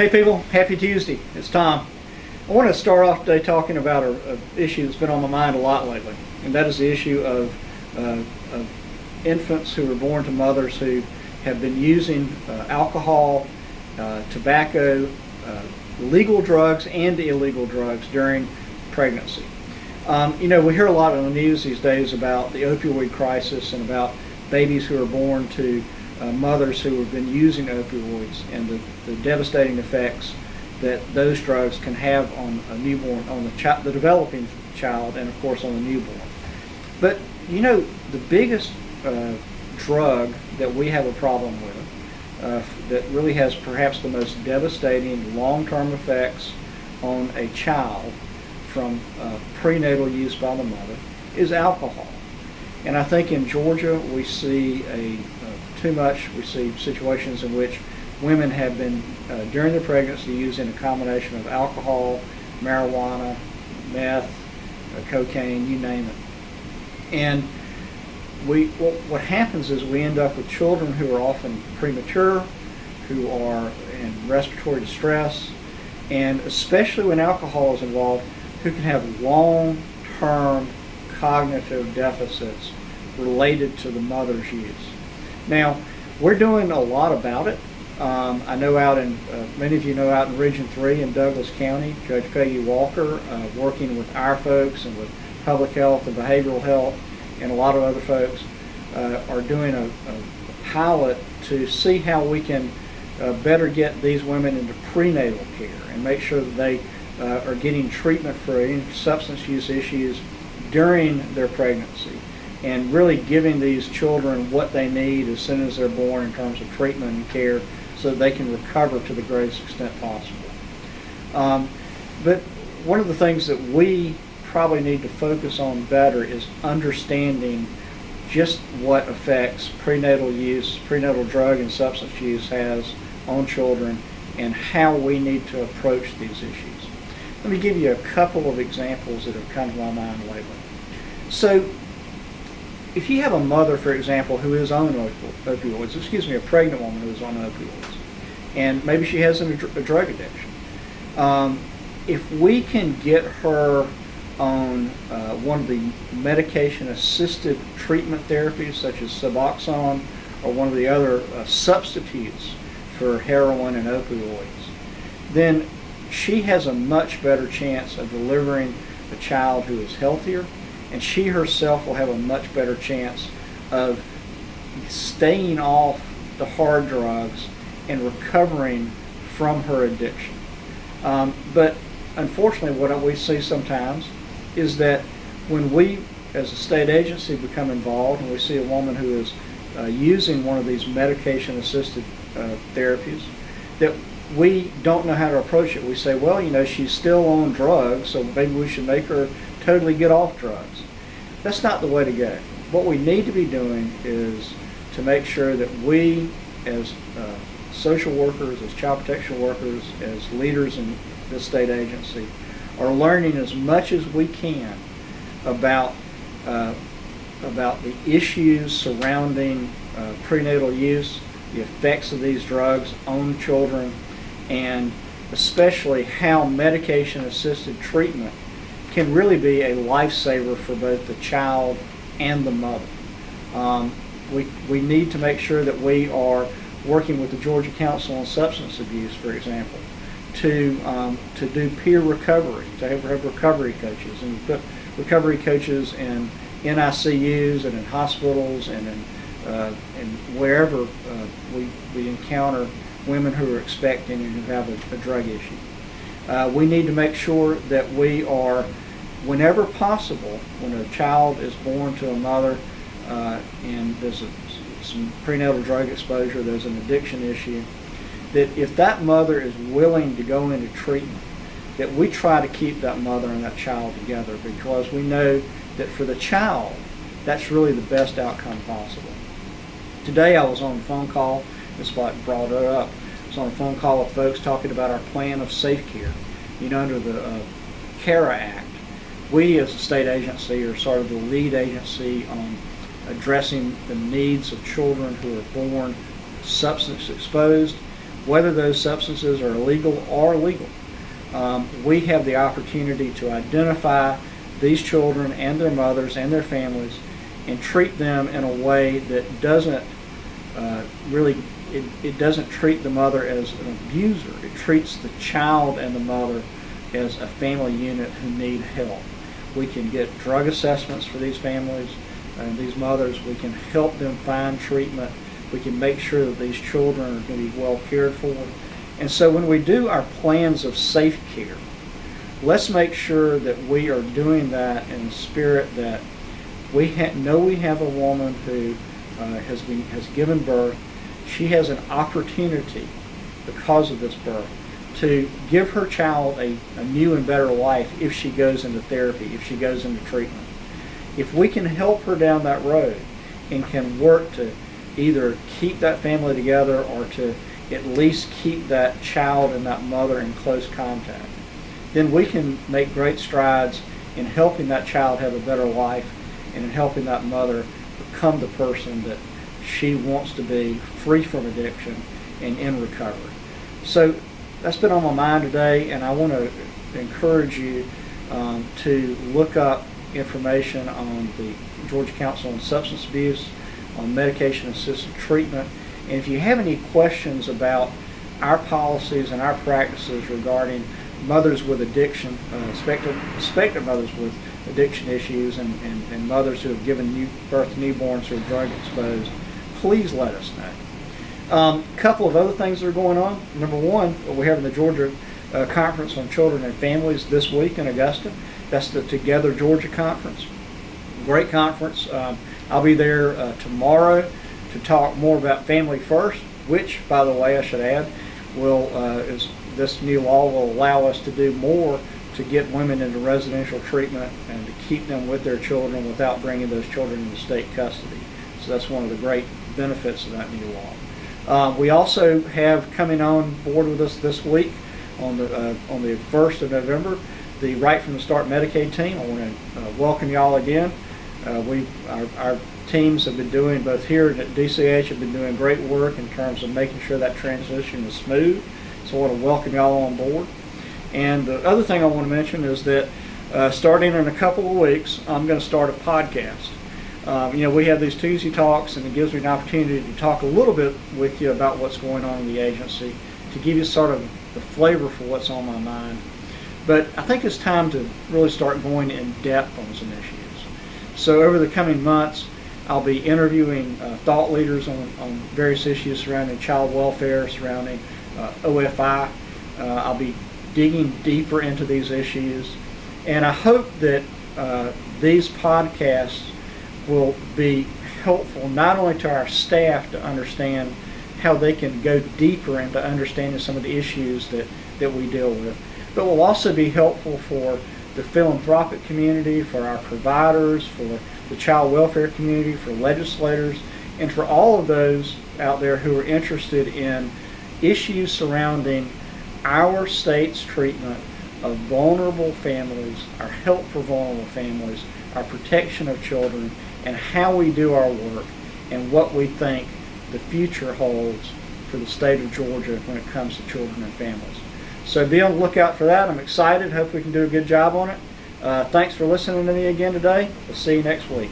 Hey people, happy Tuesday. It's Tom. I want to start off today talking about an issue that's been on my mind a lot lately, and that is the issue of infants who are born to mothers who have been using alcohol, tobacco, legal drugs and illegal drugs during pregnancy. We hear a lot on the news these days about the opioid crisis and about babies who are born to mothers who have been using opioids and the devastating effects that those drugs can have on a newborn, on the developing child, and of course on the newborn. But the biggest drug that we have a problem with, that really has perhaps the most devastating long-term effects on a child from prenatal use by the mother, is alcohol. And I think in Georgia we see we see situations in which women have been, during their pregnancy, using a combination of alcohol, marijuana, meth, cocaine, you name it. And what happens is we end up with children who are often premature, who are in respiratory distress, and especially when alcohol is involved, who can have long-term cognitive deficits related to the mother's use. Now, we're doing a lot about it. I know many of you know out in Region 3 in Douglas County, Judge Peggy Walker, working with our folks and with public health and behavioral health and a lot of other folks, are doing a pilot to see how we can better get these women into prenatal care and make sure that they are getting treatment for any substance use issues during their pregnancy, and really giving these children what they need as soon as they're born in terms of treatment and care so that they can recover to the greatest extent possible. But one of the things that we probably need to focus on better is understanding just what effects prenatal use, prenatal drug and substance use has on children, and how we need to approach these issues. Let me give you a couple of examples that have come to my mind lately. So, if you have a mother, for example, who is on opioids, a pregnant woman who is on opioids, and maybe she has a drug addiction, if we can get her on one of the medication-assisted treatment therapies, such as Suboxone, or one of the other substitutes for heroin and opioids, then she has a much better chance of delivering a child who is healthier, and she herself will have a much better chance of staying off the hard drugs and recovering from her addiction. But unfortunately, what we see sometimes is that when we, as a state agency, become involved and we see a woman who is using one of these medication-assisted therapies, that we don't know how to approach it. We say, well, she's still on drugs, so maybe we should make her totally get off drugs. That's not the way to go. What we need to be doing is to make sure that we, as social workers, as child protection workers, as leaders in this state agency, are learning as much as we can about the issues surrounding prenatal use, the effects of these drugs on children, and especially how medication-assisted treatment can really be a lifesaver for both the child and the mother. We need to make sure that we are working with the Georgia Council on Substance Abuse, for example, to do peer recovery, to have recovery coaches, and put recovery coaches in NICUs and in hospitals and in wherever we encounter women who are expecting and who have a drug issue. We need to make sure that we are, whenever possible, when a child is born to a mother and there's some prenatal drug exposure, there's an addiction issue, that if that mother is willing to go into treatment, that we try to keep that mother and that child together, because we know that for the child, that's really the best outcome possible. Today I was on a phone call, that's why I brought it up. I was on a phone call with folks talking about our plan of safe care. Under the CARA Act, we as a state agency are sort of the lead agency on addressing the needs of children who are born substance exposed whether those substances are illegal or legal. We have the opportunity to identify these children and their mothers and their families and treat them in a way that doesn't it doesn't treat the mother as an abuser. It treats the child and the mother as a family unit who need help. We can get drug assessments for these families and these mothers. We can help them find treatment. We can make sure that these children are going to be well cared for. And so when we do our plans of safe care, let's make sure that we are doing that in the spirit that we know we have a woman who has given birth. She has an opportunity because of this birth to give her child a new and better life if she goes into therapy, if she goes into treatment. If we can help her down that road and can work to either keep that family together or to at least keep that child and that mother in close contact, then we can make great strides in helping that child have a better life and in helping that mother become the person that she wants to be, free from addiction and in recovery. So that's been on my mind today, and I want to encourage you to look up information on the Georgia Council on Substance Abuse, on medication-assisted treatment. And if you have any questions about our policies and our practices regarding mothers with addiction, suspected mothers with addiction issues, and mothers who have given birth to newborns who are drug exposed, please let us know. A couple of other things that are going on. Number one, we're having the Georgia Conference on Children and Families this week in Augusta. That's the Together Georgia Conference. Great conference. I'll be there tomorrow to talk more about Family First, which, by the way, I should add, this new law will allow us to do more to get women into residential treatment and to keep them with their children without bringing those children into state custody. So that's one of the great benefits of that new law. We also have coming on board with us this week on the 1st of November, the Right from the Start Medicaid team. I want to welcome y'all again. Our teams have been doing, both here at DCH, have been doing great work in terms of making sure that transition is smooth. So I want to welcome y'all on board. And the other thing I want to mention is that starting in a couple of weeks, I'm going to start a podcast. We have these Tuesday talks, and it gives me an opportunity to talk a little bit with you about what's going on in the agency, to give you sort of the flavor for what's on my mind. But I think it's time to really start going in depth on some issues. So over the coming months, I'll be interviewing thought leaders on various issues surrounding child welfare, surrounding OFI. I'll be digging deeper into these issues, and I hope that these podcasts will be helpful not only to our staff to understand how they can go deeper into understanding some of the issues that we deal with, but will also be helpful for the philanthropic community, for our providers, for the child welfare community, for legislators, and for all of those out there who are interested in issues surrounding our state's treatment of vulnerable families, our help for vulnerable families, our protection of children, and how we do our work, and what we think the future holds for the state of Georgia when it comes to children and families. So be on the lookout for that. I'm excited. Hope we can do a good job on it. Thanks for listening to me again today. We'll see you next week.